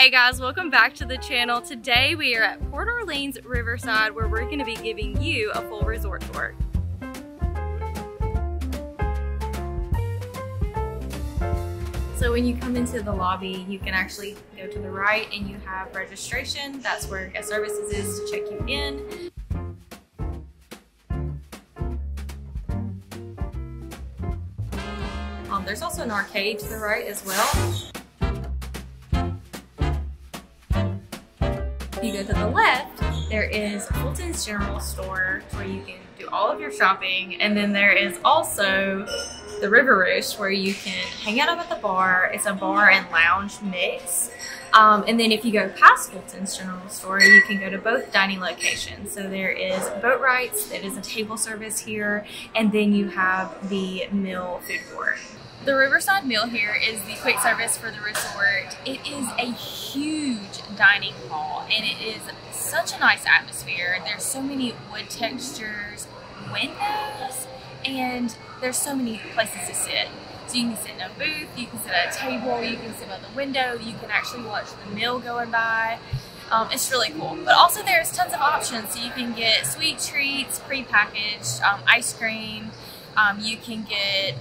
Hey guys, welcome back to the channel. Today we are at Port Orleans Riverside where we're going to be giving you a full resort tour. So when you come into the lobby, you can actually go to the right and you have registration. That's where guest services is to check you in. There's also an arcade to the right as well. If you go to the left, there is Fulton's General Store where you can do all of your shopping, and then there is also the River Roost where you can hang out up at the bar. It's a bar and lounge mix. And then if you go past Fulton's General Store, you can go to both dining locations. So there is Boatwright's, that is a table service here, and then you have the Mill food court. The Riverside Mill here is the quick service for the resort. It is a huge dining hall and it is such a nice atmosphere. There's so many wood textures, windows, and there's so many places to sit. So you can sit in a booth, you can sit at a table, you can sit by the window, you can actually watch the mill going by. It's really cool. But also there's tons of options. So you can get sweet treats, pre-packaged, ice cream, you can get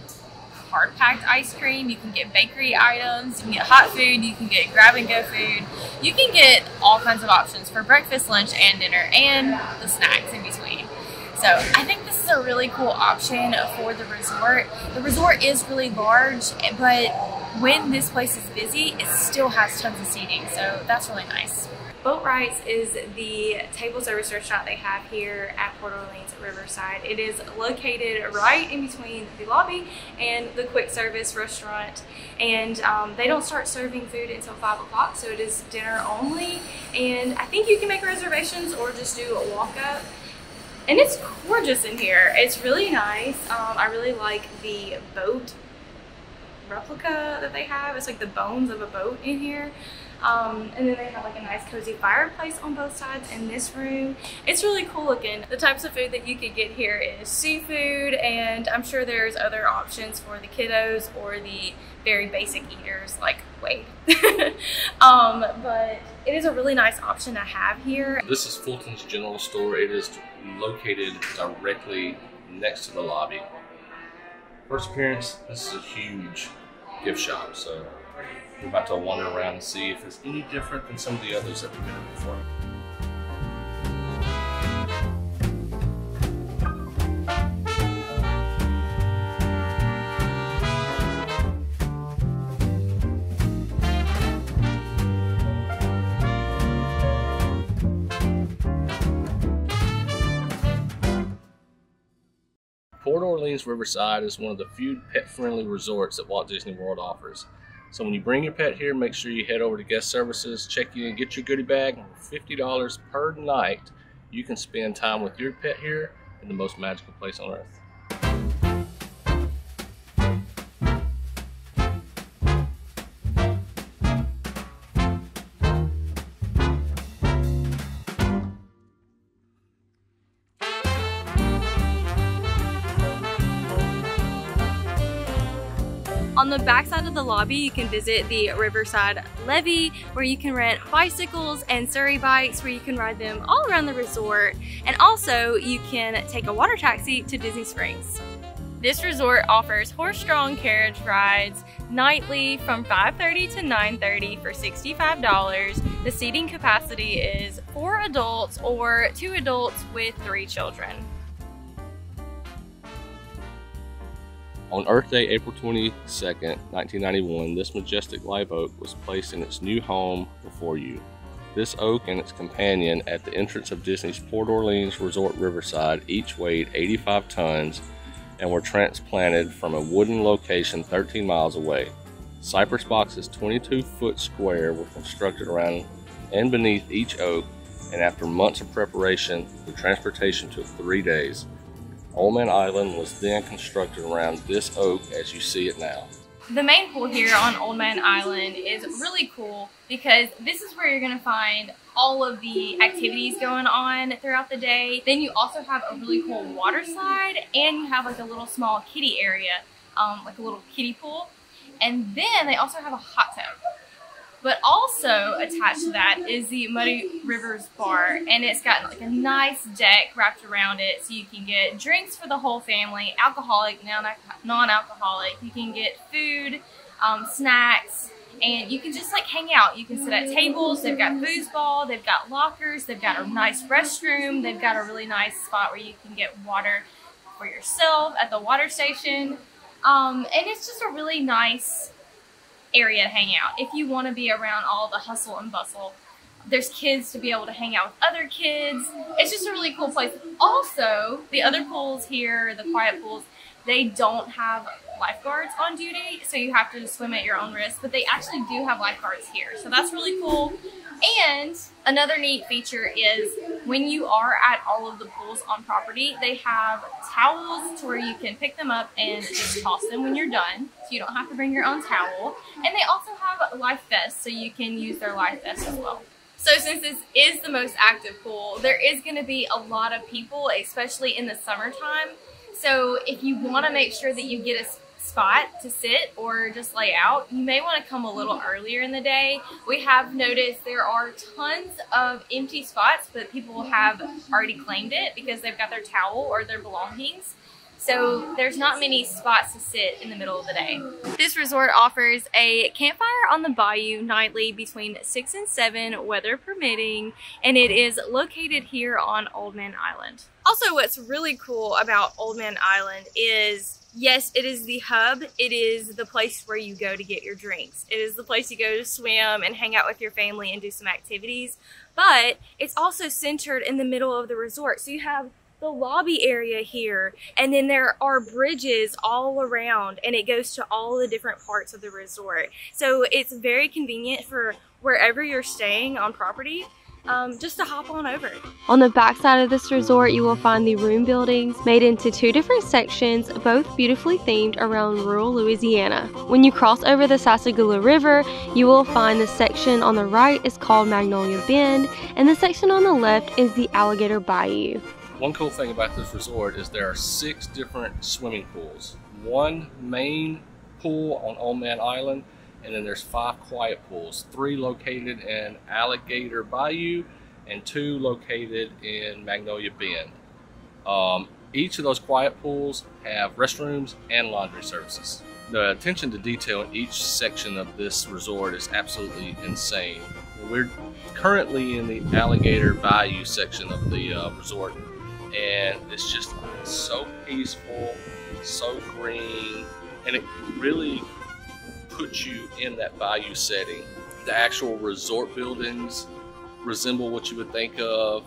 hard-packed ice cream, you can get bakery items, you can get hot food, you can get grab-and-go food. You can get all kinds of options for breakfast, lunch, and dinner, and the snacks in between. So I think this is a really cool option for the resort. The resort is really large, but when this place is busy, it still has tons of seating, so that's really nice. Boatwright's is the table service restaurant they have here at Port Orleans Riverside. It is located right in between the lobby and the quick service restaurant, and they don't start serving food until 5 o'clock, so it is dinner only. And I think you can make reservations or just do a walk-up. And it's gorgeous in here. It's really nice. I really like the boat replica that they have. It's like the bones of a boat in here. And then they have like a nice cozy fireplace on both sides in this room. It's really cool looking. The types of food that you could get here is seafood, and I'm sure there's other options for the kiddos or the very basic eaters like Wade. But it is a really nice option to have here. This is Fulton's General Store. It is located directly next to the lobby. First appearance, this is a huge gift shop, so we're about to wander around and see if it's any different than some of the others that we've been in before. Port Orleans Riverside is one of the few pet-friendly resorts that Walt Disney World offers. So when you bring your pet here, make sure you head over to guest services, check in, get your goodie bag, and for $50 per night, you can spend time with your pet here in the most magical place on earth. On the back side of the lobby, you can visit the Riverside Levee, where you can rent bicycles and Surrey bikes, where you can ride them all around the resort. And also, you can take a water taxi to Disney Springs. This resort offers horse-drawn carriage rides nightly from 5:30 to 9:30 for $65. The seating capacity is 4 adults or 2 adults with 3 children. On Earth Day, April 22nd, 1991, this majestic live oak was placed in its new home before you. This oak and its companion at the entrance of Disney's Port Orleans Resort Riverside each weighed 85 tons and were transplanted from a wooden location 13 miles away. Cypress boxes 22 foot square were constructed around and beneath each oak, and after months of preparation, the transportation took 3 days. Old Man Island was then constructed around this oak as you see it now. The main pool here on Old Man Island is really cool because this is where you're going to find all of the activities going on throughout the day. Then you also have a really cool water slide, and you have like a little small kiddie area, like a little kiddie pool. And then they also have a hot tub. But also attached to that is the Muddy Rivers Bar, and it's got like a nice deck wrapped around it, so you can get drinks for the whole family, alcoholic, non-alcoholic. You can get food, snacks, and you can just like hang out. You can sit at tables. They've got foosball, they've got lockers, they've got a nice restroom, they've got a really nice spot where you can get water for yourself at the water station. And it's just a really nice area to hang out if you want to be around all the hustle and bustle. There's kids to be able to hang out with other kids. It's just a really cool place. Also, the other pools here, the quiet pools, they don't have lifeguards on duty, so you have to swim at your own risk, but they actually do have lifeguards here, so that's really cool. And another neat feature is when you are at all of the pools on property, they have towels to where you can pick them up and just toss them when you're done, so you don't have to bring your own towel. And they also have life vests, so you can use their life vests as well. So since this is the most active pool, there is going to be a lot of people, especially in the summertime. So if you want to make sure that you get a spot to sit or just lay out, you may want to come a little earlier in the day. We have noticed there are tons of empty spots, but people have already claimed it because they've got their towel or their belongings. So there's not many spots to sit in the middle of the day. This resort offers a campfire on the bayou nightly between 6 and 7, weather permitting, and it is located here on Old Man Island. Also, what's really cool about Old Man Island is, yes, it is the hub. It is the place where you go to get your drinks. It is the place you go to swim and hang out with your family and do some activities. But it's also centered in the middle of the resort. So you have the lobby area here, and then there are bridges all around, and it goes to all the different parts of the resort. So it's very convenient for wherever you're staying on property. Just to hop on over. On the back side of this resort, you will find the room buildings made into 2 different sections, both beautifully themed around rural Louisiana. When you cross over the Sassagoula River, you will find the section on the right is called Magnolia Bend, and the section on the left is the Alligator Bayou. One cool thing about this resort is there are 6 different swimming pools. 1 main pool on Old Man Island, and then there's 5 quiet pools, 3 located in Alligator Bayou and 2 located in Magnolia Bend. Each of those quiet pools have restrooms and laundry services. The attention to detail in each section of this resort is absolutely insane. We're currently in the Alligator Bayou section of the resort, and it's just so peaceful, so green, and it really puts you in that bayou setting. The actual resort buildings resemble what you would think of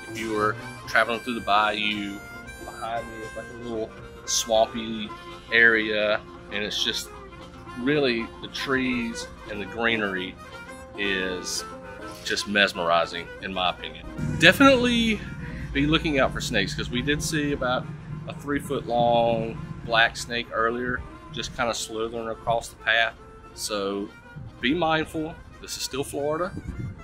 if you were traveling through the bayou. Behind me is like a little swampy area, and it's just really, the trees and the greenery is just mesmerizing in my opinion. Definitely be looking out for snakes, because we did see about a 3-foot long black snake earlier, just kind of slithering across the path. So be mindful. This is still Florida,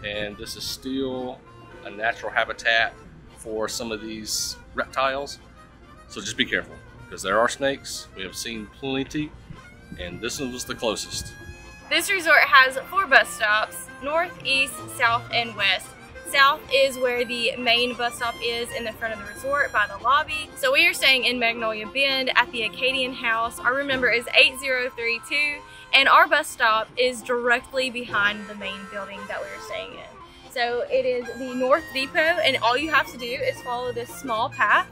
and this is still a natural habitat for some of these reptiles. So just be careful, because there are snakes. We have seen plenty, and this one was the closest. This resort has 4 bus stops, north, east, south, and west. South is where the main bus stop is in the front of the resort by the lobby. So we are staying in Magnolia Bend at the Acadian House. Our room number is 8032, and our bus stop is directly behind the main building that we are staying in. So it is the North Depot, and all you have to do is follow this small path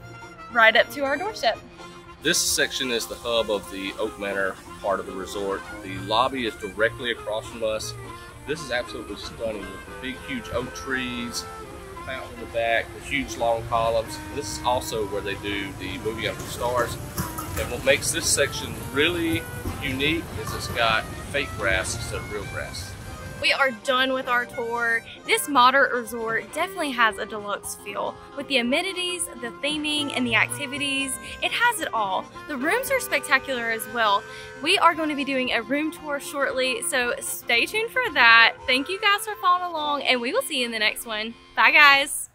right up to our doorstep. This section is the hub of the Oak Manor part of the resort. The lobby is directly across from us. This is absolutely stunning with the big, huge oak trees, fountain in the back, the huge long columns. This is also where they do the movie Under the Stars. And what makes this section really unique is it's got fake grass instead of real grass. We are done with our tour. This moderate resort definitely has a deluxe feel. With the amenities, the theming, and the activities, it has it all. The rooms are spectacular as well. We are going to be doing a room tour shortly, so stay tuned for that. Thank you guys for following along, and we will see you in the next one. Bye guys.